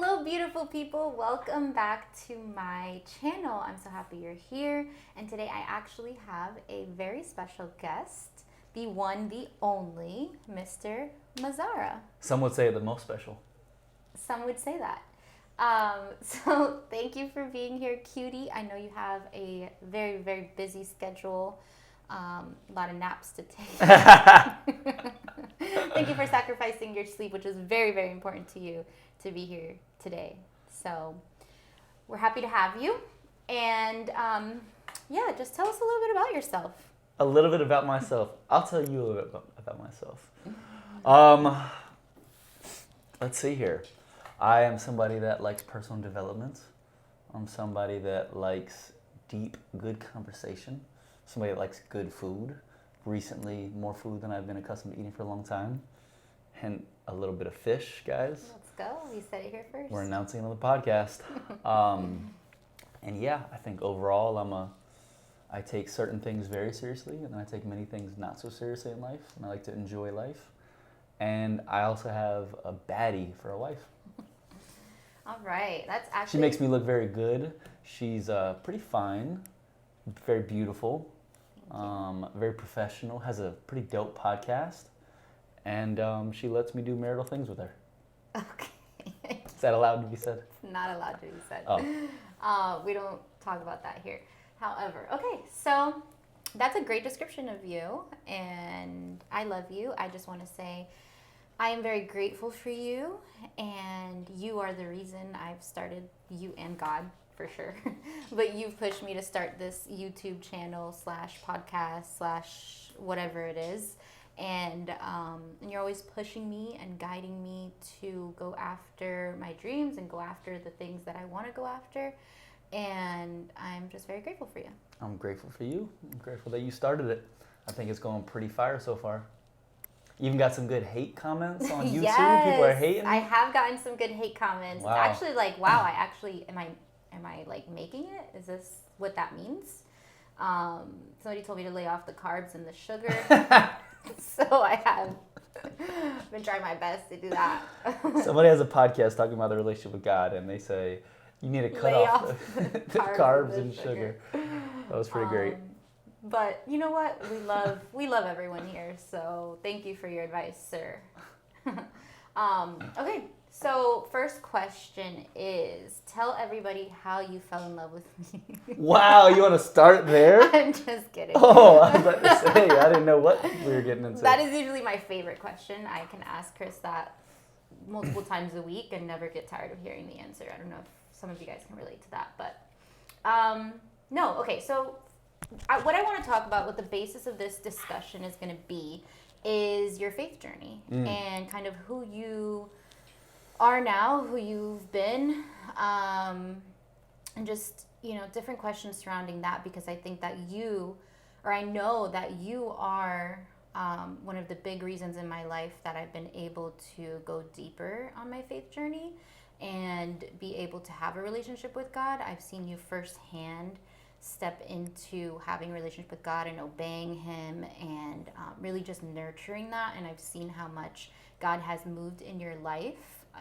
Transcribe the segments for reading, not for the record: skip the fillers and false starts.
Hello, beautiful people. Welcome back to my channel. I'm so happy you're here. And today I actually have a very special guest, the one, the only, Mr. Mazzara. Some would say the most special. Some would say that. So thank you for being here, cutie. I know you have a very, very busy schedule. A lot of naps to take. Thank you for sacrificing your sleep, which is very, very important to you to be here today. So we're happy to have you. And yeah, just tell us a little bit about yourself. A little bit about myself. I'll tell you a little bit about myself. Let's see here. I am somebody that likes personal development. I'm somebody that likes deep, good conversation. Somebody that likes good food. Recently, more food than I've been accustomed to eating for a long time. And a little bit of fish, guys. Let's go. You said it here first. We're announcing it on the podcast. And yeah, I think overall I take certain things very seriously, and I take many things not so seriously in life, and I like to enjoy life. And I also have a baddie for a wife. All right. That's actually... She makes me look very good. She's pretty fine, very beautiful, very professional, has a pretty dope podcast, and she lets me do marital things with her. Okay. Is that allowed to be said? It's not allowed to be said. Oh. We don't talk about that here. However, okay, so that's a great description of you, and I love you. I just want to say I am very grateful for you, and you are the reason I've started, you and God, for sure. But you've pushed me to start this YouTube channel / podcast / whatever it is. And you're always pushing me and guiding me to go after my dreams and go after the things that I want to go after. And I'm just very grateful for you. I'm grateful for you. I'm grateful that you started it. I think it's going pretty fire so far. You even got some good hate comments on YouTube. Yes, people are hating. I have gotten some good hate comments. Wow. It's actually like, wow, am I like making it? Is this what that means? Somebody told me to lay off the carbs and the sugar. So I have been trying my best to do that. Somebody has a podcast talking about their relationship with God, and they say, you need to cut off the carbs and sugar. That was pretty great. But you know what? We love everyone here. So thank you for your advice, sir. Okay. So first question is, tell everybody how you fell in love with me. Wow, you want to start there? I'm just kidding. Oh, I was about to say, I didn't know what we were getting into. That is usually my favorite question. I can ask Chris that multiple times a week and never get tired of hearing the answer. I don't know if some of you guys can relate to that, but no. Okay, so what I want to talk about, what the basis of this discussion is going to be, is your faith journey and kind of who you are now, who you've been, and just, different questions surrounding that, because I think that I know that you are one of the big reasons in my life that I've been able to go deeper on my faith journey and be able to have a relationship with God. I've seen you firsthand step into having a relationship with God and obeying Him and really just nurturing that. And I've seen how much God has moved in your life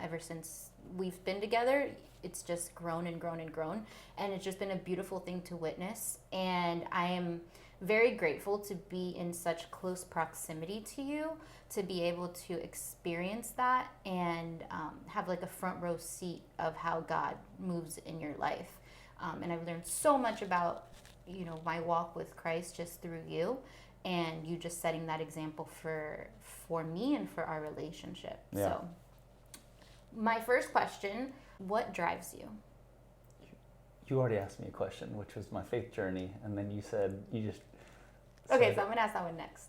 ever since we've been together. It's just grown and grown and grown. And it's just been a beautiful thing to witness. And I am very grateful to be in such close proximity to you, to be able to experience that and have like a front row seat of how God moves in your life. And I've learned so much about, my walk with Christ just through you, and you just setting that example for me and for our relationship. Yeah. So my first question, what drives you? You already asked me a question, which was my faith journey, and then you said, Okay, so I'm going to ask that one next.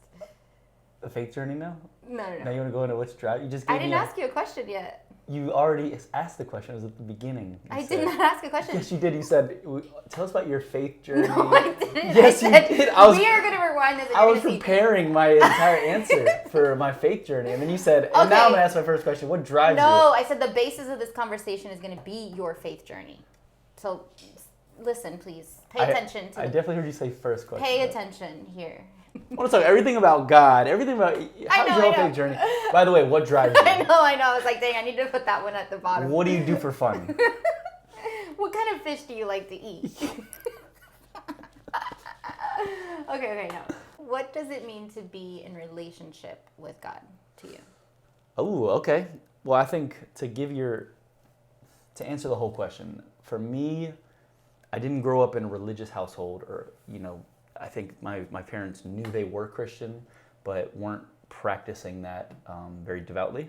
The faith journey now? No. Now you want to go into what's drive? You just gave I didn't ask you a question yet. You already asked the question. It was at the beginning. I did not ask a question. Yes, you did. You said, tell us about your faith journey. No, I didn't. Yes, I said, you did. We are going to rewind this. And I was preparing my entire answer for my faith journey. And then you said, and now I'm going to ask my first question. What drives you? No, I said the basis of this conversation is going to be your faith journey. So listen, please. Pay attention to I definitely heard you say first question. Pay attention here. I want to talk everything about God, everything about how's your whole faith journey. By the way, what drives you? I know. I was like, dang, I need to put that one at the bottom. What do you do for fun? What kind of fish do you like to eat? Okay, now. What does it mean to be in relationship with God to you? Oh, okay. Well, I think to answer the whole question, for me, I didn't grow up in a religious household, or I think my parents knew they were Christian, but weren't practicing that very devoutly.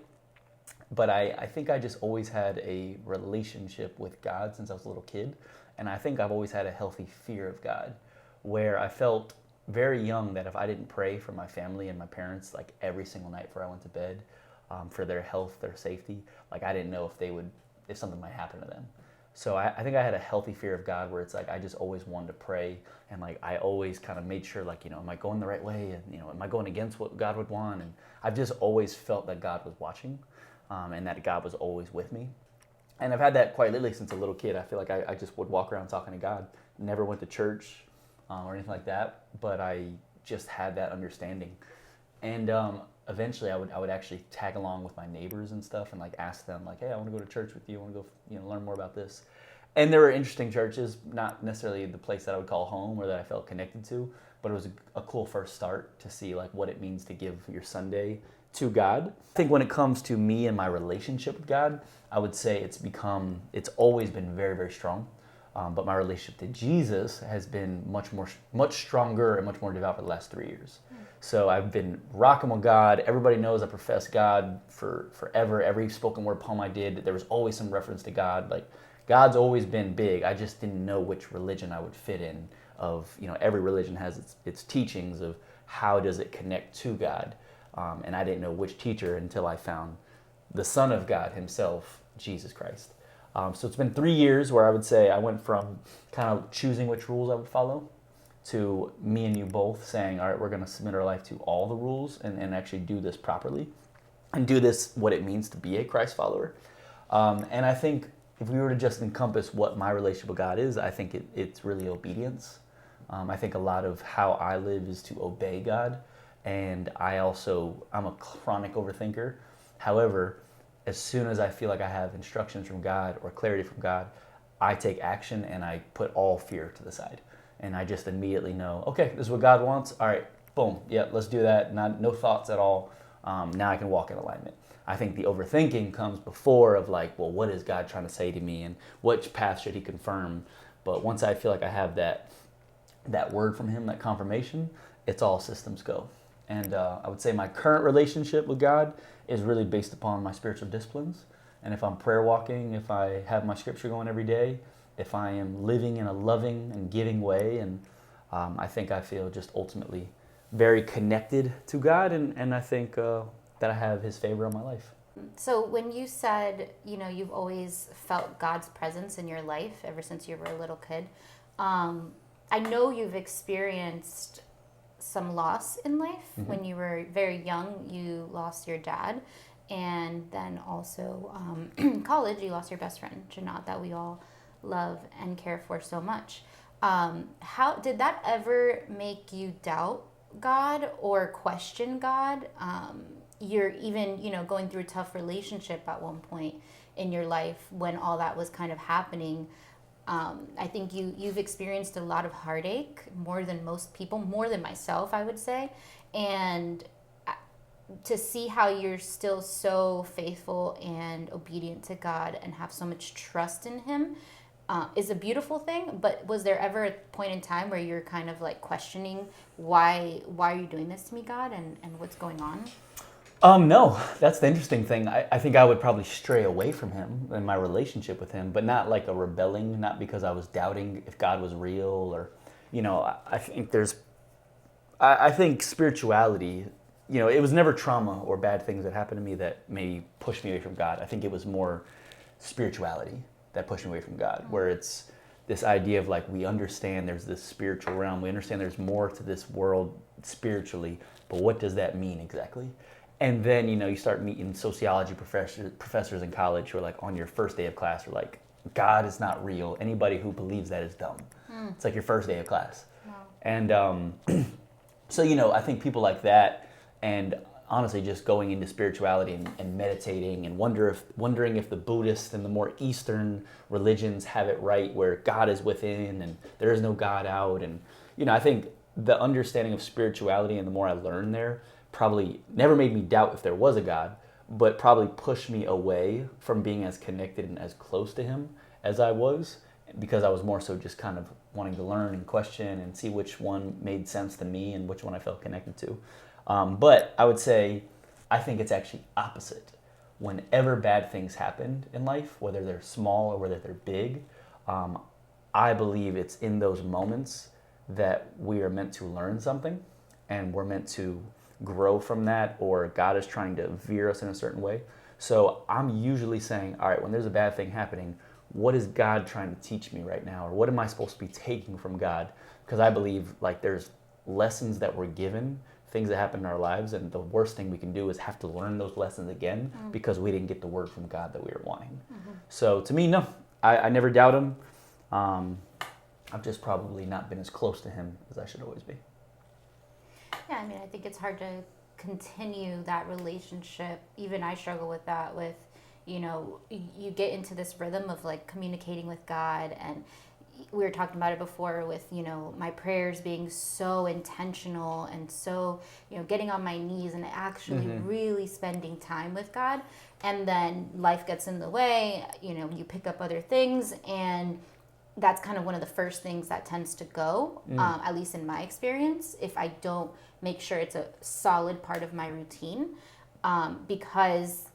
But I think I just always had a relationship with God since I was a little kid, and I think I've always had a healthy fear of God, where I felt very young that if I didn't pray for my family and my parents like every single night before I went to bed, for their health, their safety, like I didn't know if something might happen to them. So I think I had a healthy fear of God, where it's like I just always wanted to pray, and like I always kind of made sure, like, am I going the right way, and am I going against what God would want? And I've just always felt that God was watching, and that God was always with me. And I've had that quite literally since a little kid. I feel like I just would walk around talking to God. Never went to church or anything like that, but I just had that understanding. And eventually I would actually tag along with my neighbors and stuff, and like ask them, like, hey, I want to go to church with you. I want to go learn more about this. And there were interesting churches, not necessarily the place that I would call home or that I felt connected to, but it was a cool first start to see like what it means to give your Sunday to God. I think when it comes to me and my relationship with God, I would say it's always been very, very strong. But my relationship to Jesus has been much stronger and much more devout for the last 3 years. So I've been rocking with God. Everybody knows I profess God for forever. Every spoken word poem I did, there was always some reference to God. Like, God's always been big. I just didn't know which religion I would fit in. Every religion has its teachings of how does it connect to God. And I didn't know which teacher until I found the Son of God himself, Jesus Christ. So it's been 3 years where I would say I went from kind of choosing which rules I would follow to me and you both saying, all right, we're going to submit our life to all the rules and actually do this properly and do this what it means to be a Christ follower. And I think if we were to just encompass what my relationship with God is, I think it's really obedience. I think a lot of how I live is to obey God. And I'm a chronic overthinker. However, as soon as I feel like I have instructions from God or clarity from God, I take action and I put all fear to the side. And I just immediately know, okay, this is what God wants. All right, boom, yeah, let's do that. No thoughts at all. Now I can walk in alignment. I think the overthinking comes before of like, well, what is God trying to say to me and which path should he confirm? But once I feel like I have that word from him, that confirmation, it's all systems go. And I would say my current relationship with God is really based upon my spiritual disciplines. And if I'm prayer walking, if I have my scripture going every day, if I am living in a loving and giving way, and I think I feel just ultimately very connected to God, and I think that I have his favor on my life. So when you said, you've always felt God's presence in your life ever since you were a little kid, I know you've experienced some loss in life. Mm-hmm. When you were very young, you lost your dad, and then also in college, you lost your best friend, Janat, that we all love and care for so much. How did that ever make you doubt God or question God? You're even, going through a tough relationship at one point in your life when all that was kind of happening. I think you've experienced a lot of heartache, more than most people, more than myself, I would say. And to see how you're still so faithful and obedient to God and have so much trust in him is a beautiful thing. But was there ever a point in time where you're kind of like questioning why are you doing this to me, God, and what's going on? No, that's the interesting thing. I think I would probably stray away from him in my relationship with him, but not like a rebelling, not because I was doubting if God was real or, I think spirituality, it was never trauma or bad things that happened to me that maybe pushed me away from God. I think it was more spirituality that pushed me away from God, where it's this idea of like, we understand there's this spiritual realm. We understand there's more to this world spiritually, but what does that mean exactly? And then, you start meeting sociology professors in college who are like, on your first day of class, are like, God is not real. Anybody who believes that is dumb. It's like your first day of class. Wow. And So, I think people like that, and honestly just going into spirituality and meditating and wondering if the Buddhists and the more Eastern religions have it right, where God is within and there is no God out. And, I think the understanding of spirituality and the more I learned there probably never made me doubt if there was a God, but probably pushed me away from being as connected and as close to him as I was, because I was more so just kind of wanting to learn and question and see which one made sense to me and which one I felt connected to. But I would say I think it's actually opposite. Whenever bad things happen in life, whether they're small or whether they're big, I believe it's in those moments that we are meant to learn something, and we're meant to grow from that, or God is trying to veer us in a certain way. So I'm usually saying, all right, when there's a bad thing happening, what is God trying to teach me right now? Or what am I supposed to be taking from God? Because I believe like there's lessons that we're given, things that happen in our lives, and the worst thing we can do is have to learn those lessons again because we didn't get the word from God that we were wanting. So to me, no, I never doubt him. I've just probably not been as close to him as I should always be. Yeah, I mean, I think it's hard to continue that relationship. Even I struggle with that, with, you get into this rhythm of like communicating with God, and we were talking about it before with, my prayers being so intentional and so, getting on my knees and actually really spending time with God. And then life gets in the way, you pick up other things, and that's kind of one of the first things that tends to go, at least in my experience, if I don't make sure it's a solid part of my routine, because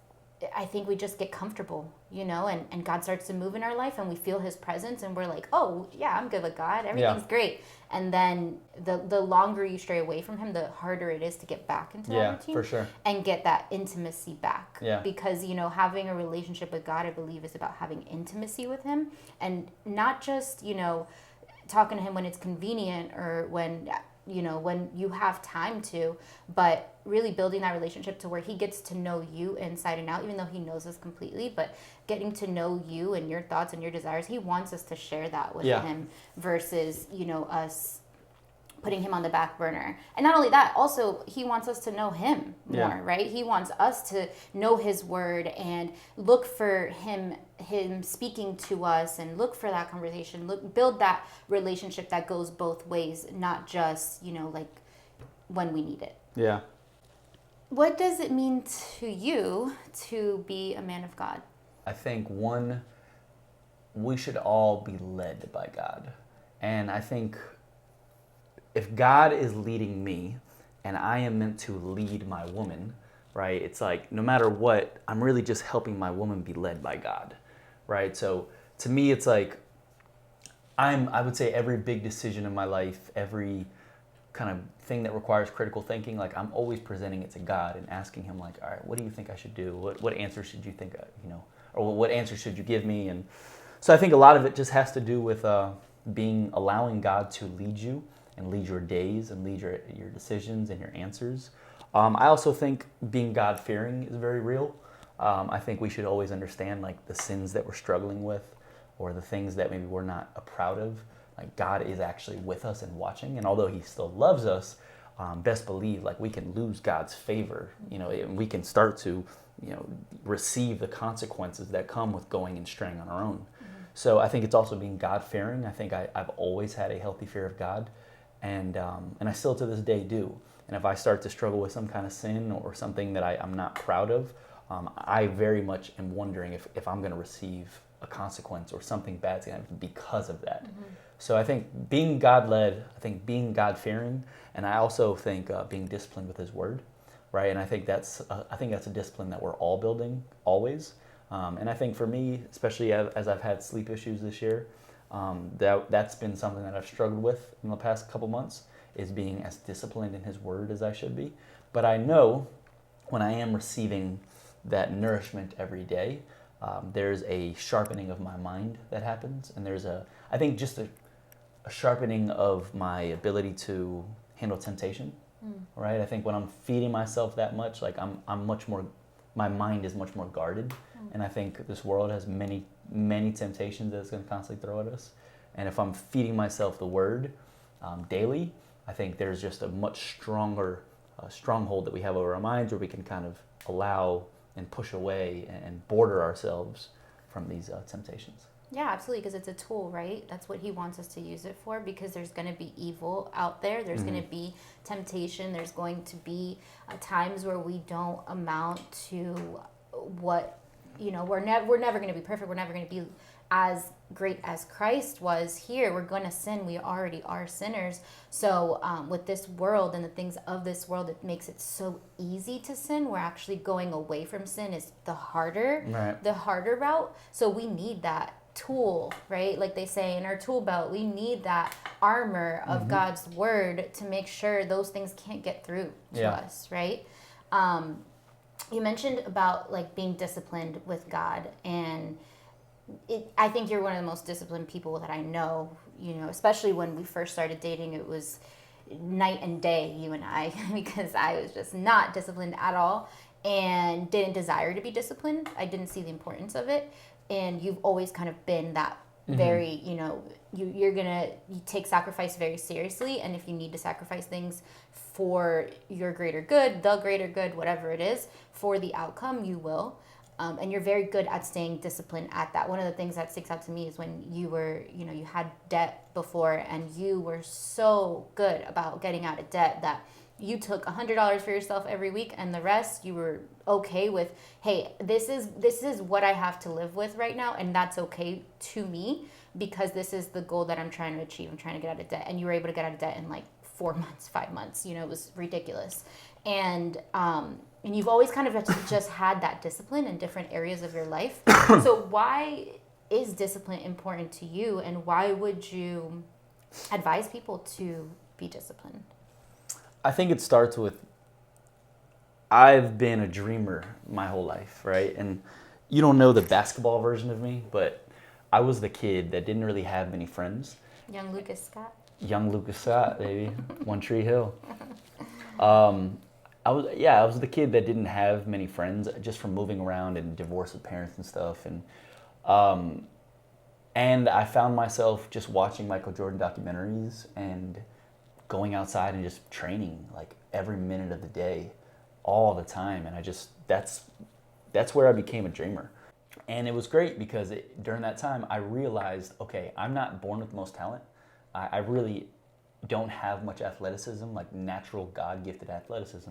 I think we just get comfortable, and God starts to move in our life, and we feel his presence, and we're like, oh, yeah, I'm good with God. Everything's great. And then the longer you stray away from him, the harder it is to get back into that routine. For sure. And get that intimacy back. Yeah. Because, having a relationship with God, I believe, is about having intimacy with him, and not just, talking to him when it's convenient or when you have time to, but really building that relationship to where he gets to know you inside and out, even though he knows us completely, but getting to know you and your thoughts and your desires. He wants us to share that with him versus, us putting him on the back burner. And not only that, also he wants us to know him more, right? He wants us to know his word and look for him speaking to us, and look for that conversation, build that relationship that goes both ways, not just, like when we need it. Yeah. What does it mean to you to be a man of God? I think one, we should all be led by God. And I think if God is leading me and I am meant to lead my woman, right? It's like, no matter what, I'm really just helping my woman be led by God, right? So to me, it's like, I would say every big decision in my life, every kind of thing that requires critical thinking, like I'm always presenting it to God and asking him like, all right, what do you think I should do? What answer should you think, or what answer should you give me? And so I think a lot of it just has to do with allowing God to lead you and lead your days and lead your decisions and your answers. I also think being God-fearing is very real. I think we should always understand like the sins that we're struggling with, or the things that maybe we're not proud of. Like God is actually with us and watching, and although he still loves us, best believe like we can lose God's favor, and we can start to, receive the consequences that come with going and straying on our own. So I think it's also being God-fearing. I think I've always had a healthy fear of God, and I still to this day do. And if I start to struggle with some kind of sin or something that I'm not proud of, I very much am wondering if I'm going to receive a consequence or something bad's going to happen because of that. So I think being God-led, I think being God-fearing, and I also think being disciplined with his word, right? And I think that's a discipline that we're all building always. And I think for me, especially as I've had sleep issues this year, that's been something that I've struggled with in the past couple months, is being as disciplined in his word as I should be. But I know when I am receiving that nourishment every day, there's a sharpening of my mind that happens, and there's I think just a sharpening of my ability to handle temptation, right? I think when I'm feeding myself that much, like I'm much more, my mind is much more guarded, and I think this world has many, many temptations that it's going to constantly throw at us. And if I'm feeding myself the word daily, I think there's just a much stronger stronghold that we have over our minds where we can kind of allow and push away and border ourselves from these temptations. Yeah, absolutely, because it's a tool, right? That's what he wants us to use it for, because there's going to be evil out there. There's going to be temptation. There's going to be times where we don't amount to what, we're never going to be perfect. We're never going to be as great as Christ was here. We're going to sin. We already are sinners. So with this world and the things of this world, it makes it so easy to sin. We're actually going away from sin is the harder route. So we need that tool, right? Like they say in our tool belt, we need that armor of God's word to make sure those things can't get through to us, right? You mentioned about like being disciplined with God, and I think you're one of the most disciplined people that I know, especially when we first started dating. It was night and day, you and I, because I was just not disciplined at all and didn't desire to be disciplined. I didn't see the importance of it. And you've always kind of been that very, you take sacrifice very seriously. And if you need to sacrifice things for your greater good, the greater good, whatever it is, for the outcome, you will. And you're very good at staying disciplined at that. One of the things that sticks out to me is when you were, you had debt before, and you were so good about getting out of debt that you took $100 for yourself every week, and the rest you were okay with. Hey, this is what I have to live with right now, and that's okay to me because this is the goal that I'm trying to achieve. I'm trying to get out of debt, and you were able to get out of debt in like 4 months, 5 months. It was ridiculous, and you've always kind of just had that discipline in different areas of your life. So why is discipline important to you, and why would you advise people to be disciplined? I think it starts with, I've been a dreamer my whole life, right? And you don't know the basketball version of me, but I was the kid that didn't really have many friends. Young Lucas Scott. Young Lucas Scott, baby. One Tree Hill. I was the kid that didn't have many friends just from moving around and divorce with parents and stuff. And I found myself just watching Michael Jordan documentaries and going outside and just training like every minute of the day, all the time. And that's where I became a dreamer. And it was great because during that time I realized, okay, I'm not born with the most talent. I really don't have much athleticism, like natural God-gifted athleticism.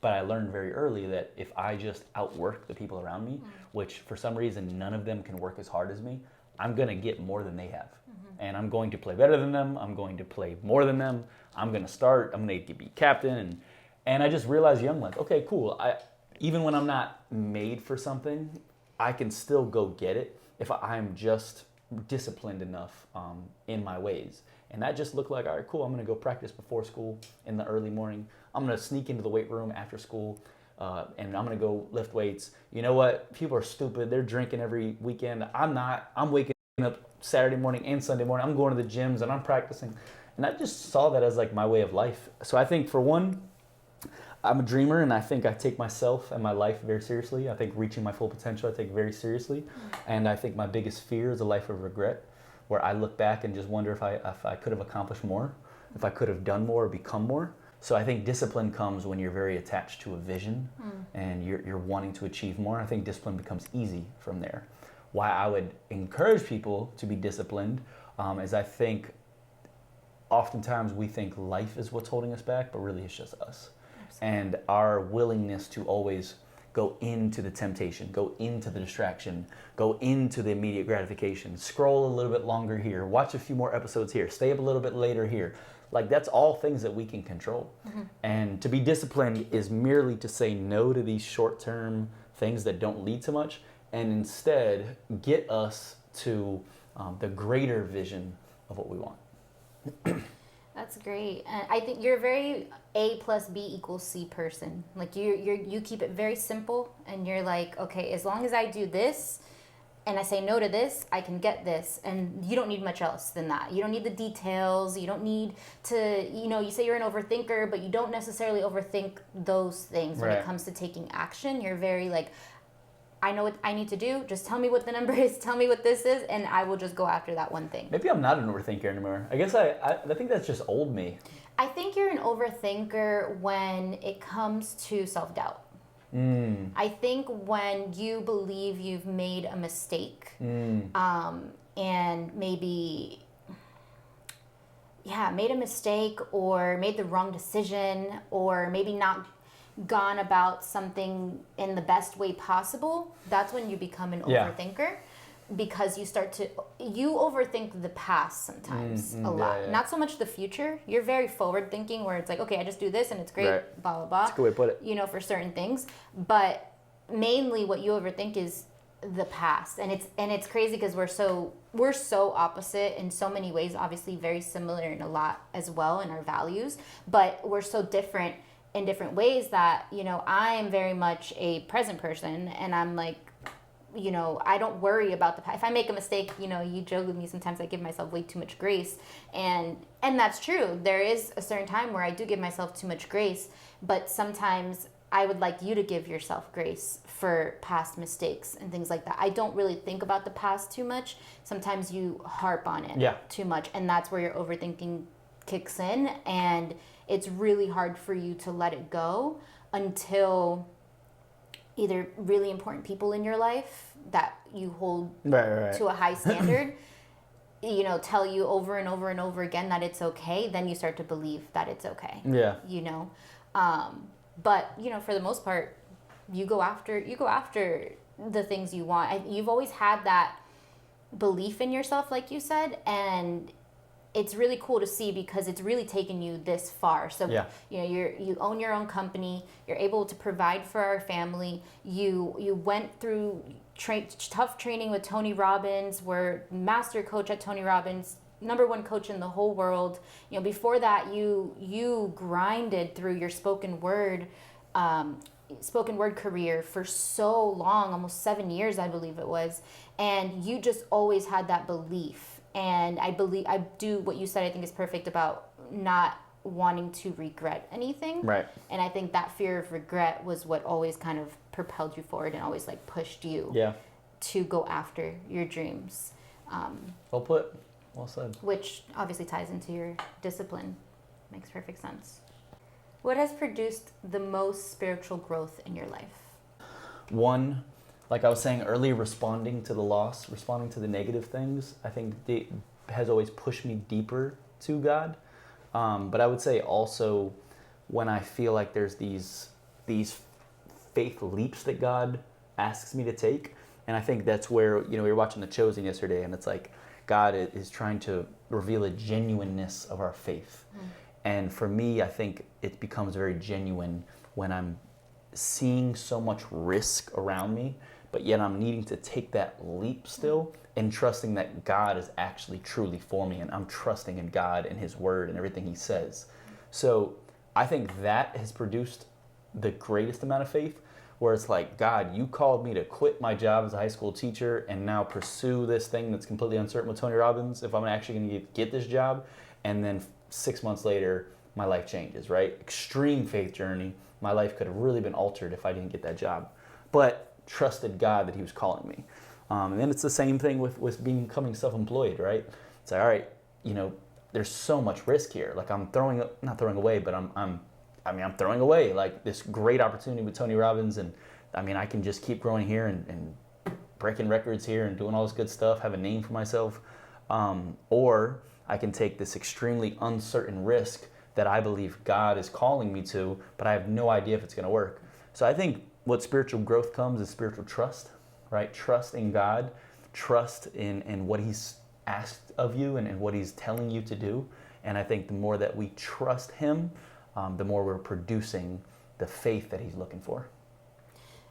But I learned very early that if I just outwork the people around me, which for some reason none of them can work as hard as me, I'm going to get more than they have. And I'm going to play better than them. I'm going to play more than them. I'm going to start. I'm going to be captain. And I just realized young, like, okay, cool. Even when I'm not made for something, I can still go get it if I'm just disciplined enough in my ways. And that just looked like, all right, cool, I'm going to go practice before school in the early morning. I'm going to sneak into the weight room after school, and I'm going to go lift weights. You know what? People are stupid. They're drinking every weekend. I'm not. I'm waking up Saturday morning and Sunday morning. I'm going to the gyms and I'm practicing. And I just saw that as like my way of life. So I think for one, I'm a dreamer, and I think I take myself and my life very seriously. I think reaching my full potential I take very seriously. And I think my biggest fear is a life of regret, where I look back and just wonder if I could have accomplished more, if I could have done more or become more. So I think discipline comes when you're very attached to a vision and you're wanting to achieve more. I think discipline becomes easy from there. Why I would encourage people to be disciplined is I think oftentimes we think life is what's holding us back, but really it's just us. Absolutely. And our willingness to always go into the temptation, go into the distraction, go into the immediate gratification, scroll a little bit longer here, watch a few more episodes here, stay up a little bit later here. Like, that's all things that we can control. And to be disciplined is merely to say no to these short-term things that don't lead to much, and instead get us to the greater vision of what we want. That's great. And I think you're a very A plus B equals C person. Like you keep it very simple, and you're like, okay, as long as I do this and I say no to this, I can get this. And you don't need much else than that. You don't need the details. You don't need to, you say you're an overthinker, but you don't necessarily overthink those things when it comes to taking action. You're very like, I know what I need to do. Just tell me what the number is. Tell me what this is, and I will just go after that one thing. Maybe I'm not an overthinker anymore. I guess I think that's just old me. I think you're an overthinker when it comes to self-doubt. I think when you believe you've made a mistake, and maybe, made a mistake or made the wrong decision or maybe not gone about something in the best way possible, that's when you become an overthinker. Because you overthink the past sometimes a lot. Yeah. Not so much the future. You're very forward thinking where it's like, okay, I just do this and it's great, Right. blah, blah, blah. That's a good way to put it. You know, for certain things. But mainly what you overthink is the past. And it's crazy because we're so opposite in so many ways, obviously very similar in a lot as well in our values, but we're so different in different ways that, you know, I am very much a present person and I'm like, you know, I don't worry about the past. If I make a mistake, you know, you joke with me sometimes, I give myself way too much grace. And that's true. There is a certain time where I do give myself too much grace, but sometimes I would like you to give yourself grace for past mistakes and things like that. I don't really think about the past too much. Sometimes you harp on it too much, and that's where your overthinking kicks in, and it's really hard for you to let it go until either really important people in your life that you hold to a high standard, you know, tell you over and over and over again that it's okay, then you start to believe that it's okay. Yeah. You know? But, you know, for the most part, you go after the things you want. You've always had that belief in yourself, like you said, and it's really cool to see because it's really taken you this far. So, you know, you own your own company. You're able to provide for our family. You went through tough training with Tony Robbins. We're master coach at Tony Robbins, #1 coach in the whole world. You know, before that, you grinded through your spoken word career for so long, almost 7 years, I believe it was. And you just always had that belief. And I do what you said, I think is perfect about not wanting to regret anything. Right. And I think that fear of regret was what always kind of propelled you forward and always like pushed you to go after your dreams. Well put. Well said. Which obviously ties into your discipline. Makes perfect sense. What has produced the most spiritual growth in your life? One, like I was saying earlier, responding to the loss, responding to the negative things, I think it has always pushed me deeper to God. But I would say also when I feel like there's these faith leaps that God asks me to take. And I think that's where, you know, we were watching The Chosen yesterday, and it's like God is trying to reveal a genuineness of our faith. And for me, I think it becomes very genuine when I'm seeing so much risk around me, but yet I'm needing to take that leap still and trusting that God is actually truly for me, and I'm trusting in God and His Word and everything He says. So I think that has produced the greatest amount of faith, where it's like, God, you called me to quit my job as a high school teacher and now pursue this thing that's completely uncertain with Tony Robbins, if I'm actually going to get this job. And then 6 months later, my life changes, right? Extreme faith journey. My life could have really been altered if I didn't get that job. But trusted God that He was calling me. And then it's the same thing with becoming self-employed, right? It's like, all right, you know, there's so much risk here. Like I'm not throwing away, but I'm throwing away like this great opportunity with Tony Robbins. And I mean, I can just keep growing here and breaking records here and doing all this good stuff, have a name for myself. Or I can take this extremely uncertain risk that I believe God is calling me to, but I have no idea if it's going to work. So I think what spiritual growth comes is spiritual trust, right? Trust in God, trust in what He's asked of you and what He's telling you to do. And I think the more that we trust Him, the more we're producing the faith that He's looking for.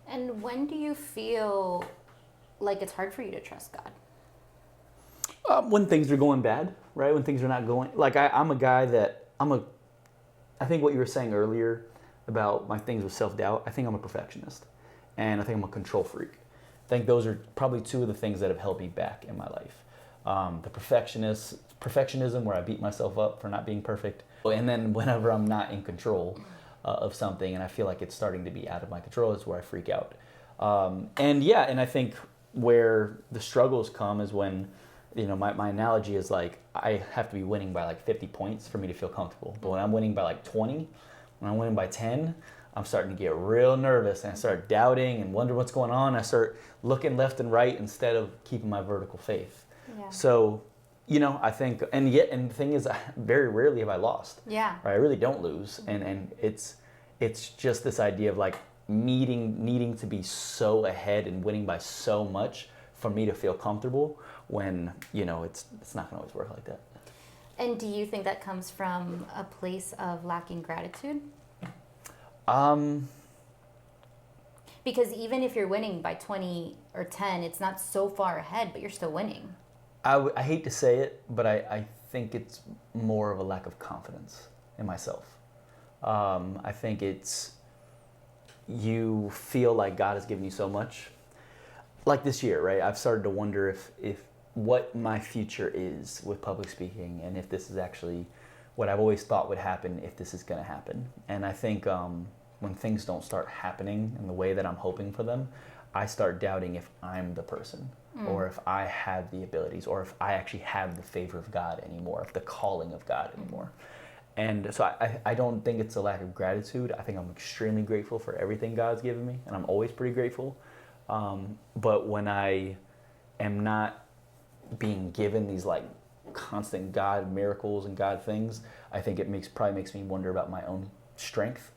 And when do you feel like it's hard for you to trust God? When things are going bad, right? When things are not going, like I'm a guy that I think what you were saying earlier about my things with self-doubt, I think I'm a perfectionist, and I think I'm a control freak. I think those are probably two of the things that have held me back in my life. The perfectionism where I beat myself up for not being perfect, and then whenever I'm not in control of something and I feel like it's starting to be out of my control is where I freak out. And I think where the struggles come is when my analogy is like I have to be winning by like 50 points for me to feel comfortable. But when I'm winning by like 20, when I'm winning by 10, I'm starting to get real nervous and I start doubting and wonder what's going on. I start looking left and right instead of keeping my vertical faith. Yeah. So, I think, and the thing is, very rarely have I lost. Yeah. Right? I really don't lose. And it's just this idea of like needing to be so ahead and winning by so much for me to feel comfortable when, it's not going to always work like that. And do you think that comes from a place of lacking gratitude? Because even if you're winning by 20 or 10, it's not so far ahead, but you're still winning. I hate to say it, but I think it's more of a lack of confidence in myself. I think it's you feel like God has given you so much. Like this year, right? I've started to wonder if what my future is with public speaking and if this is actually what I've always thought would happen, if this is going to happen. And I think when things don't start happening in the way that I'm hoping for them, I start doubting if I'm the person or if I have the abilities or if I actually have the favor of God anymore, if the calling of God anymore. And so I don't think it's a lack of gratitude. I think I'm extremely grateful for everything God's given me, and I'm always pretty grateful. But when I am not being given these like constant God miracles and God things, I think it probably makes me wonder about my own strength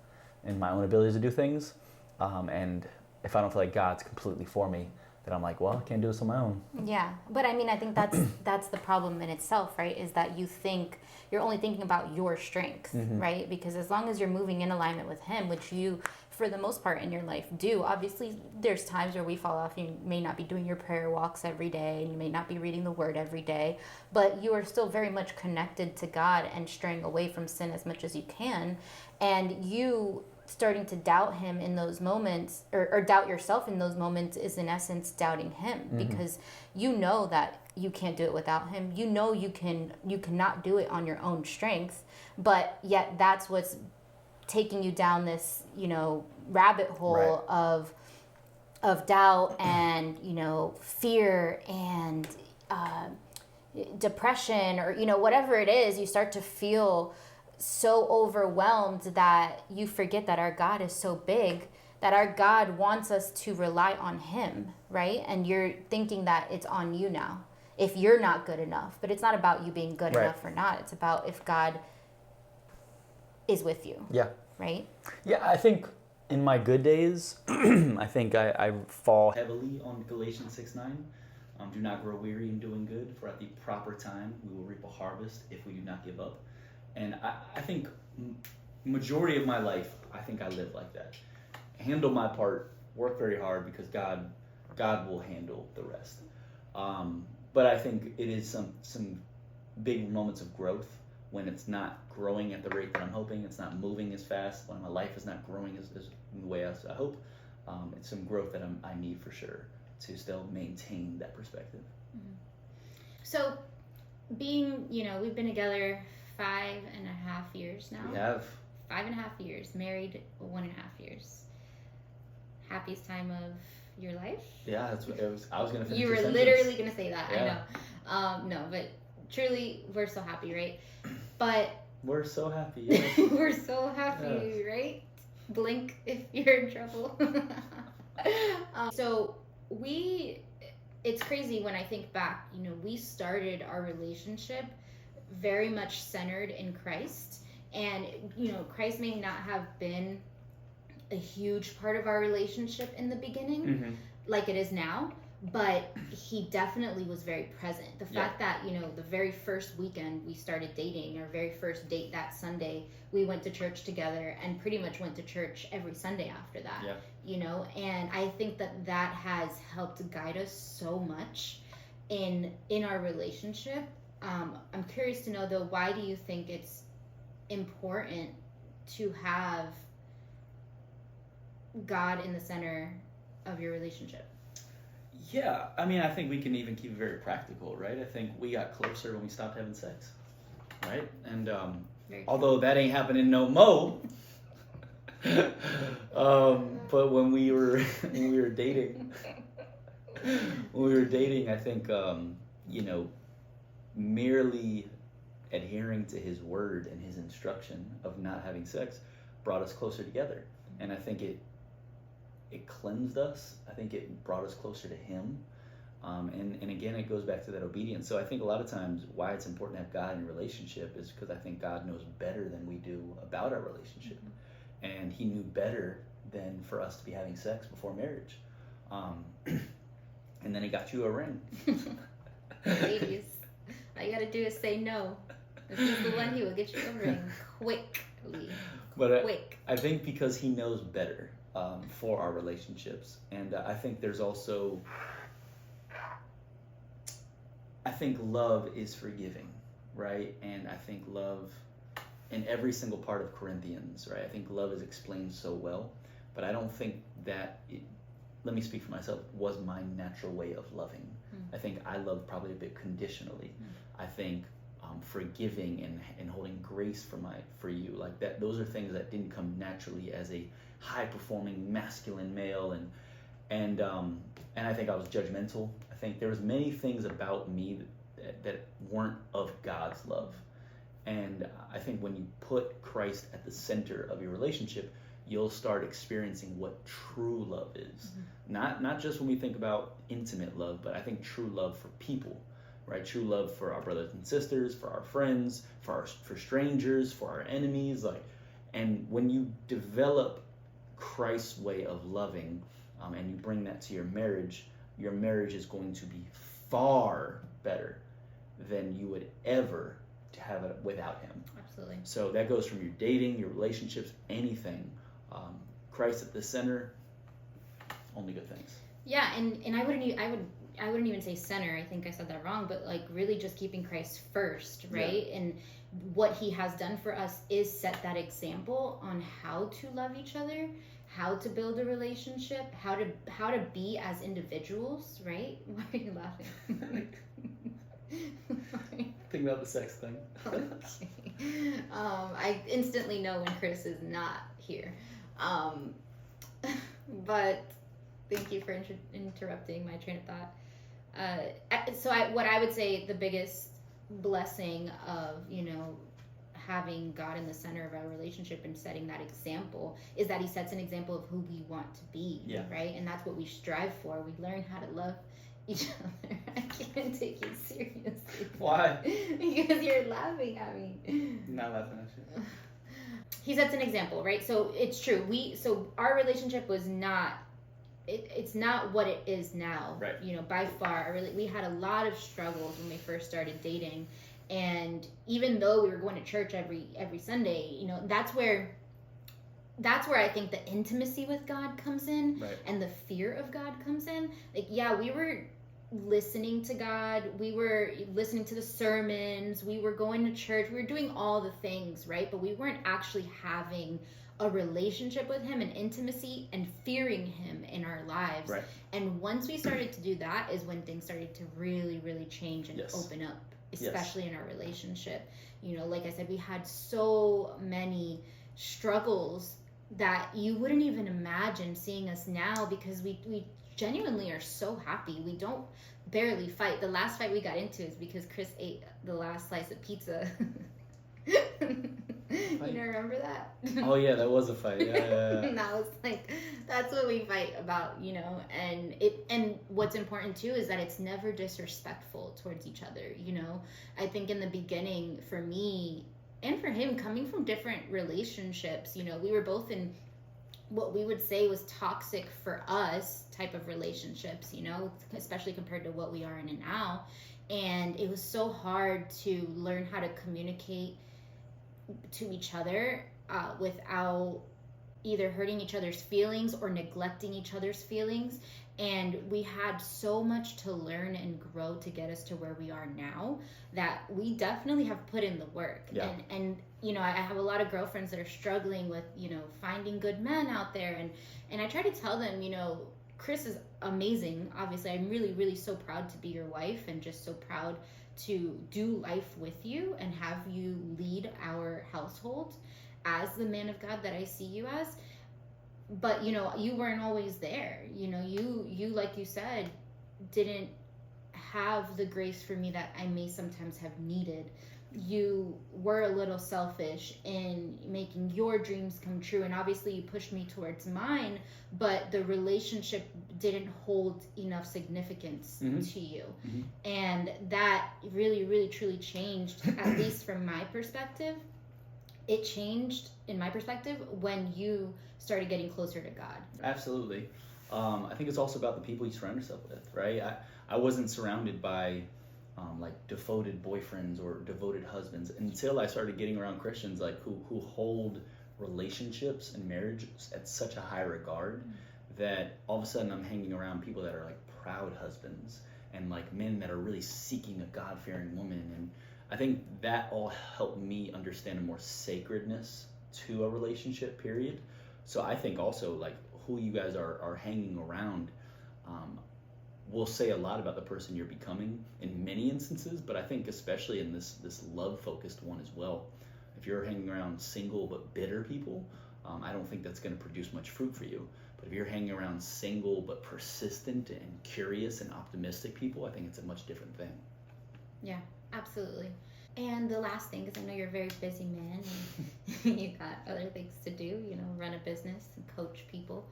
and my own abilities to do things. And if I don't feel like God's completely for me, then I'm like, well, I can't do this on my own. Yeah, but I mean, I think that's the problem in itself, right? Is that you think you're only thinking about your strength, right? Because as long as you're moving in alignment with Him, which you, for the most part in your life, do. Obviously, there's times where we fall off. You may not be doing your prayer walks every day, and you may not be reading the Word every day, but you are still very much connected to God and straying away from sin as much as you can. And you starting to doubt Him in those moments, or doubt yourself in those moments, is in essence doubting Him, because you know that you can't do it without Him. You know you cannot do it on your own strength, but yet that's what's taking you down this, rabbit hole of doubt and, fear and depression, or, whatever it is. You start to feel so overwhelmed that you forget that our God is so big, that our God wants us to rely on Him, right? And you're thinking that it's on you now if you're not good enough. But it's not about you being good enough or not. It's about if God is with you. Yeah. Right? Yeah, I think in my good days, I think I fall heavily on Galatians 6:9. Do not grow weary in doing good, for at the proper time we will reap a harvest if we do not give up. And I think majority of my life, I think I live like that. Handle my part, work very hard, because God will handle the rest. But I think it is some big moments of growth when it's not growing at the rate that I'm hoping, it's not moving as fast, when my life is not growing as in the way as I hope. It's some growth that I need for sure to still maintain that perspective. So being, we've been together 5.5 years now. We have. 5.5 years. Married 1.5 years. Happiest time of your life? Yeah, that's what it was. I was going to finish. You were literally going to say that. Yeah. I know. No, but truly, we're so happy, right? But we're so happy. Yes. We're so happy, right? Blink if you're in trouble. So it's crazy when I think back. We started our relationship very much centered in Christ, and Christ may not have been a huge part of our relationship in the beginning like it is now, but He definitely was very present. The fact that the very first weekend we started dating, our very first date that Sunday, we went to church together and pretty much went to church every Sunday after that. And I think that has helped guide us so much in our relationship. I'm curious to know, though, why do you think it's important to have God in the center of your relationship? Yeah, I mean, I think we can even keep it very practical, right? I think we got closer when we stopped having sex, right? And although that ain't happening no mo, but when we were dating, I think merely adhering to his word and his instruction of not having sex brought us closer together. And I think it cleansed us. I think it brought us closer to him. And again, it goes back to that obedience. So I think a lot of times why it's important to have God in a relationship is because I think God knows better than we do about our relationship. And he knew better than for us to be having sex before marriage. And then he got you a ring. Ladies, all you gotta do is say no. If he's the one, he will get you a ring quickly. But Quick. I think because he knows better for our relationships. And I think there's also, I think love is forgiving, right? And I think love in every single part of Corinthians, right? I think love is explained so well, but I don't think that let me speak for myself, was my natural way of loving. I think I love probably a bit conditionally. I think forgiving and holding grace for you, like that, those are things that didn't come naturally as a high performing masculine male, and I think I was judgmental. I think there was many things about me that weren't of God's love. And I think when you put Christ at the center of your relationship, you'll start experiencing what true love is. Not just when we think about intimate love, but I think true love for people, right? True love for our brothers and sisters, for our friends, for strangers, for our enemies. And when you develop Christ's way of loving, and you bring that to your marriage is going to be far better than you would ever have it without him. Absolutely. So that goes from your dating, your relationships, anything. Christ at the center, only good things. Yeah, and I wouldn't even say center. I think I said that wrong, but like really just keeping Christ first, right? Yeah. And what he has done for us is set that example on how to love each other, how to build a relationship, how to be as individuals, right? Why are you laughing? Think about the sex thing. Okay. I instantly know when Chris is not here. But thank you for interrupting my train of thought. So what I would say the biggest blessing of, having God in the center of our relationship and setting that example is that he sets an example of who we want to be, right? And that's what we strive for. We learn how to love each other. I can't take you seriously. Why? Because you're laughing at me. Not laughing at you. He sets an example, right? So it's true. So our relationship was not, it's not what it is now. Right. By far. We had a lot of struggles when we first started dating. And even though we were going to church every Sunday, that's where I think the intimacy with God comes in, right, and the fear of God comes in. We were listening to God, we were listening to the sermons, we were going to church, we were doing all the things, right? But we weren't actually having a relationship with him and intimacy and fearing him in our lives. Right. And once we started to do that is when things started to really, really change and open up, especially in our relationship. Like I said, we had so many struggles that you wouldn't even imagine seeing us now, because we genuinely are so happy. We don't barely fight. The last fight we got into is because Chris ate the last slice of pizza. You don't remember that? Oh yeah, that was a fight. Yeah. And that was that's what we fight about, and what's important too is that it's never disrespectful towards each other. I think in the beginning, for me and for him, coming from different relationships, we were both in what we would say was toxic for us type of relationships, especially compared to what we are in now. And it was so hard to learn how to communicate to each other without either hurting each other's feelings or neglecting each other's feelings. And we had so much to learn and grow to get us to where we are now, that we definitely have put in the work. Yeah. And I have a lot of girlfriends that are struggling with, finding good men out there. And I try to tell them, Chris is amazing. Obviously, I'm really, really so proud to be your wife, and just so proud to do life with you and have you lead our household as the man of God that I see you as. But, you weren't always there. You like you said, didn't have the grace for me that I may sometimes have needed. You were a little selfish in making your dreams come true, and obviously you pushed me towards mine, but the relationship didn't hold enough significance to you. And that really, really, truly changed, at least from my perspective. It changed, in my perspective, when you started getting closer to God. Absolutely. I think it's also about the people you surround yourself with, right? I wasn't surrounded by like devoted boyfriends or devoted husbands until I started getting around Christians like who hold relationships and marriages at such a high regard that all of a sudden I'm hanging around people that are like proud husbands and like men that are really seeking a God-fearing woman. And I think that all helped me understand a more sacredness to a relationship, period. So I think also like who you guys are hanging around will say a lot about the person you're becoming in many instances, but I think especially in this love-focused one as well. If you're hanging around single but bitter people, I don't think that's going to produce much fruit for you. But if you're hanging around single but persistent and curious and optimistic people, I think it's a much different thing. Yeah, absolutely. And the last thing, because I know you're a very busy man and you got other things to do, you know, run a business and coach people.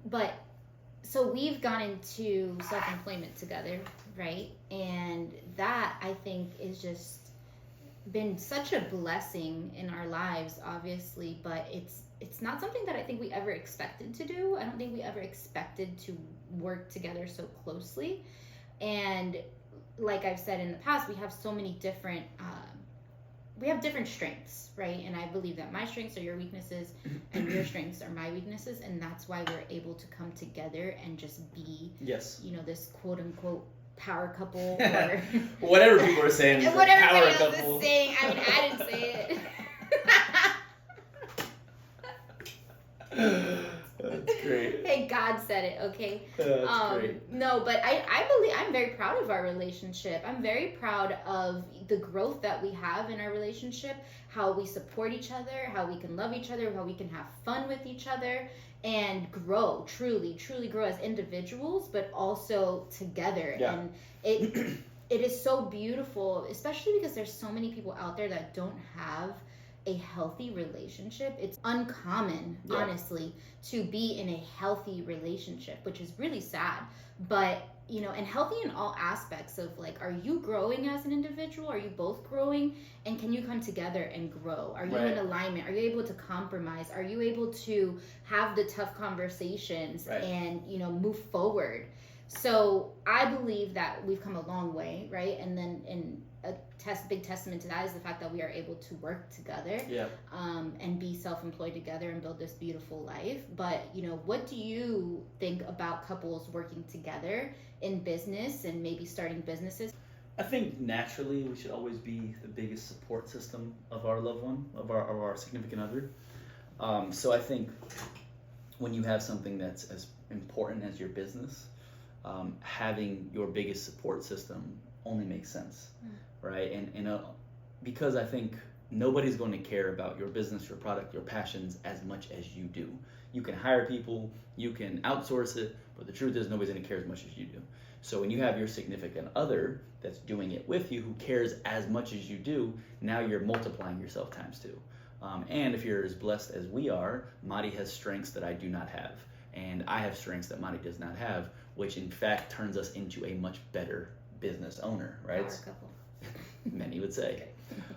But so we've gone into self-employment together, right? And that, I think, is just been such a blessing in our lives, obviously, but it's not something that I think we ever expected to do. I don't think we ever expected to work together so closely. And like I've said in the past, we have so many different strengths, right? And I believe that my strengths are your weaknesses and your strengths are my weaknesses, and that's why we're able to come together and just be, you know, this quote unquote power couple, or whatever people are saying. Whatever everybody else is saying. I mean, I didn't say it. That's great. Hey, God said it, okay? That's great. No, but I believe I'm very proud of our relationship. I'm very proud of the growth that we have in our relationship, how we support each other, how we can love each other, how we can have fun with each other, and grow, truly grow as individuals, but also together. Yeah. And it is so beautiful, especially because there's so many people out there that don't have a healthy relationship. It's uncommon, honestly, to be in a healthy relationship, which is really sad. But, you know, and healthy in all aspects of like, are you growing as an individual? Are you both growing? And can you come together and grow? Are you in alignment? Are you able to compromise? Are you able to have the tough conversations and, you know, move forward? So I believe that we've come a long way, right? And then in a big testament to that is the fact that we are able to work together and be self-employed together and build this beautiful life. But, you know, what do you think about couples working together in business and maybe starting businesses? I think naturally we should always be the biggest support system of our loved one, of our significant other. So I think when you have something that's as important as your business, having your biggest support system only makes sense, right? And because I think nobody's going to care about your business, your product, your passions as much as you do. You can hire people, you can outsource it, but the truth is nobody's going to care as much as you do. So when you have your significant other that's doing it with you, who cares as much as you do, now you're multiplying yourself times two. And if you're as blessed as we are, Madi has strengths that I do not have, and I have strengths that Madi does not have, which in fact turns us into a much better business owner, right? Power couple. Many would say.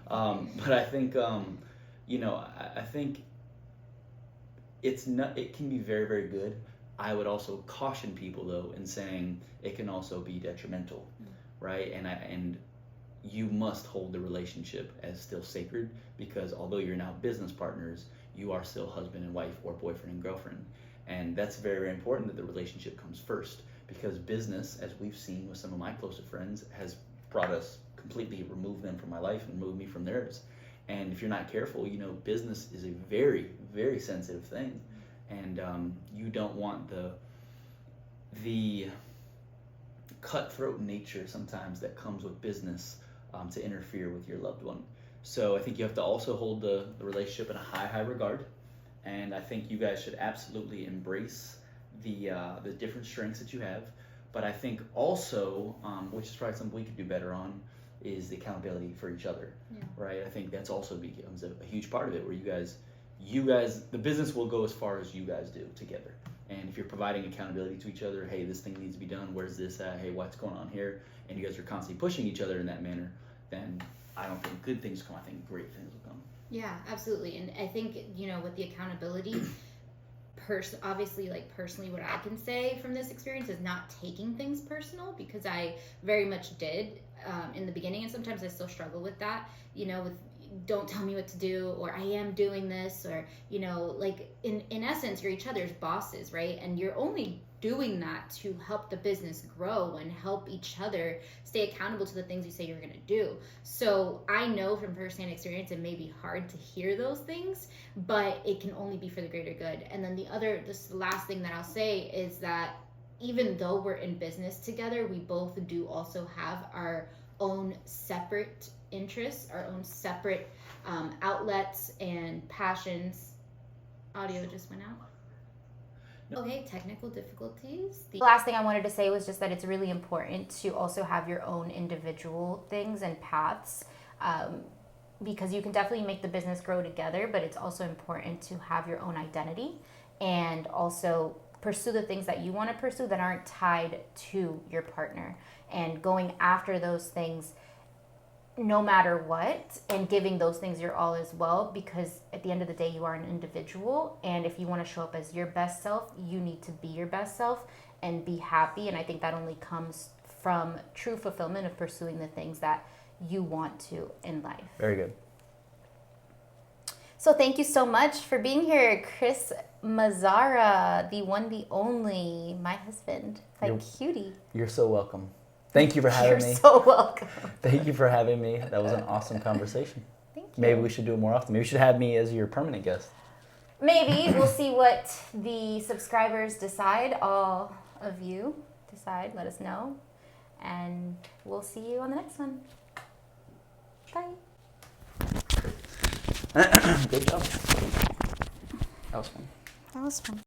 But I think, you know, I think it can be very, very good. I would also caution people though in saying it can also be detrimental, right? And you must hold the relationship as still sacred, because although you're now business partners, you are still husband and wife or boyfriend and girlfriend. And that's very, very important that the relationship comes first, because business, as we've seen with some of my closer friends, has brought us completely remove them from my life and remove me from theirs. And if you're not careful, you know, business is a very, very sensitive thing. And you don't want the cutthroat nature sometimes that comes with business to interfere with your loved one. So I think you have to also hold the relationship in a high regard. And I think you guys should absolutely embrace the different strengths that you have, But I think also, which is probably something we could do better on, is the accountability for each other, right? I think that's also becomes a huge part of it, where you guys, the business will go as far as you guys do together. And if you're providing accountability to each other, hey, this thing needs to be done, where's this at, hey, what's going on here, and you guys are constantly pushing each other in that manner, then I don't think good things come, I think great things will come. Yeah, absolutely. And I think, with the accountability, obviously, like, personally, what I can say from this experience is not taking things personal, because I very much did in the beginning, and sometimes I still struggle with that, with don't tell me what to do, or I am doing this, or, like, in essence, you're each other's bosses, right? And you're only doing that to help the business grow and help each other stay accountable to the things you say you're going to do. So I know from firsthand experience it may be hard to hear those things, but it can only be for the greater good. And then this last thing that I'll say is that even though we're in business together, we both do also have our own separate interests, our own separate outlets and passions. Audio just went out. Okay, technical difficulties. The last thing I wanted to say was just that it's really important to also have your own individual things and paths, because you can definitely make the business grow together, but it's also important to have your own identity and also pursue the things that you want to pursue that aren't tied to your partner, and going after those things no matter what, and giving those things your all as well, because at the end of the day you are an individual, and if you want to show up as your best self, you need to be your best self and be happy. And I think that only comes from true fulfillment of pursuing the things that you want to in life. Very good. So thank you so much for being here, Chris Mazzara, the one, the only, my husband, my cutie. You're so welcome. Thank you for having me. You're so welcome. Thank you for having me. That was an awesome conversation. Thank you. Maybe we should do it more often. Maybe you should have me as your permanent guest. Maybe. We'll see what the subscribers decide. All of you decide. Let us know. And we'll see you on the next one. Bye. Good job. That was fun. That was fun.